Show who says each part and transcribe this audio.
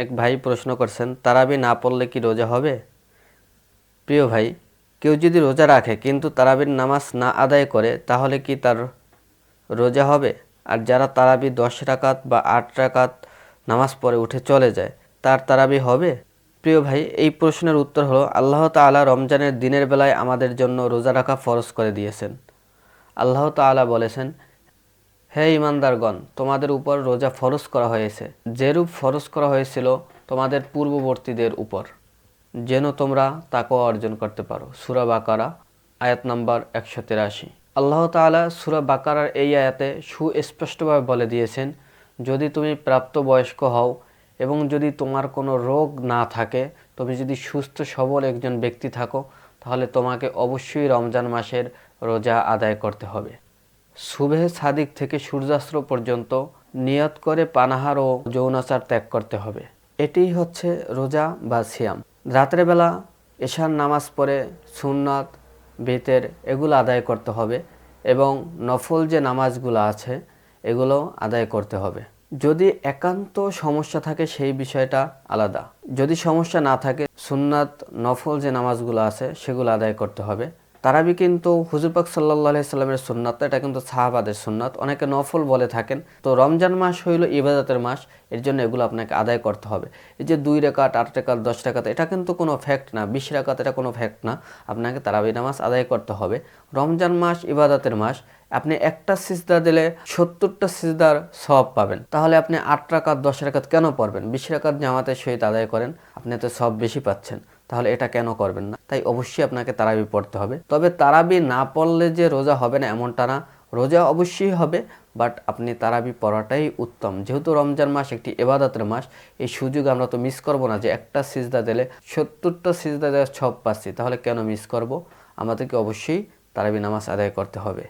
Speaker 1: এক ভাই প্রশ্ন করছেন, তারাবি না পড়লে কি রোজা হবে? প্রিয় ভাই, কেউ যদি রোজা রাখে কিন্তু তারাবির নামাজ না আদায় করে তাহলে কি তার রোজা হবে? আর যারা তারাবি 10 রাকাত বা 8 রাকাত নামাজ পড়ে উঠে চলে যায়, তার তারাবি হবে? প্রিয় ভাই, এই প্রশ্নের উত্তর হলো আল্লাহ তাআলা রমজানের দিনের বেলায় আমাদের জন্য রোজা রাখা ফরজ করে দিয়েছেন। আল্লাহ তাআলা বলেছেন, হে ঈমানদারগণ, তোমাদের উপর রোজা ফরজ করা হয়েছে যেরূপ ফরজ করা হয়েছিল তোমাদের পূর্ববর্তীদের উপর, যেন তোমরা তাকওয়া অর্জন করতে পারো। সূরা বাকারা আয়াত নাম্বার 183। আল্লাহ তাআলা সূরা বাকারার এই আয়াতে সুস্পষ্টভাবে বলে দিয়েছেন, যদি তুমি প্রাপ্তবয়স্ক হও এবং যদি তোমার কোনো রোগ না থাকে, তুমি যদি সুস্থ সবল একজন ব্যক্তি থাকো, তাহলে তোমাকে অবশ্যই রমজান মাসের রোজা আদায় করতে হবে। সুবহে সাদিক থেকে সূর্যাস্ত পর্যন্ত নিয়ত করে পানাহার ও যৌনাচার ত্যাগ করতে হবে। এটিই হচ্ছে রোজা বা সিয়াম। রাতের বেলা এশার নামাজ পড়ে সুন্নাত, বিতের এগুলো আদায় করতে হবে এবং নফল যে নামাজগুলো আছে এগুলো আদায় করতে হবে। যদি একান্ত সমস্যা থাকে সেই বিষয়টা আলাদা। যদি সমস্যা না থাকে, সুন্নাত নফল যে নামাজগুলো আছে সেগুলো আদায় করতে হবে। তারাবি কিন্তু হুজুর পাক সাল্লাল্লাহু আলাইহি সাল্লামের সুন্নাত, এটা কিন্তু সাহাবাদের সুন্নাত। অনেকে নফল বলে থাকেন। তো রমজান মাস হইল ইবাদতের মাস, এর জন্য এগুলো আপনাকে আদায় করতে হবে। এই যে 2 রাকাত, 8 রাকাত, 10 রাকাত, এটা কিন্তু কোনো ফ্যাক্ট না। 20 রাকাত এটা কোনো ফ্যাক্ট না। আপনাকে তারাবি নামাজ আদায় করতে হবে। রমজান মাস ইবাদতের মাস। আপনি একটা সিজদা দিলে 70টা সিজদার সওয়াব পাবেন। তাহলে আপনি 8 রাকাত, 10 রাকাত কেন পড়বেন? 20 রাকাত জামাতের সহিত আদায় করেন, আপনি তো সওয়াব বেশি পাচ্ছেন। তাহলে এটা কেন করবেন না? তাই অবশ্যই আপনাকে তারাবি পড়তে হবে। তবে তারাবি না পড়লে যে রোজা হবে না এমনটা না, রোজা অবশ্যই হবে, বাট আপনি তারাবি পড়াটাই উত্তম। যেহেতু রমজান মাস একটি ইবাদতের মাস, এই সুযোগ আমরা তো মিস করব না যে একটা সিজদা দিলে 70টা সিজদা দেওয়ার সওয়াব পাচ্ছি, তাহলে কেন মিস করব? আমাদেরকে অবশ্যই তারাবি নামাজ আদায় করতে হবে।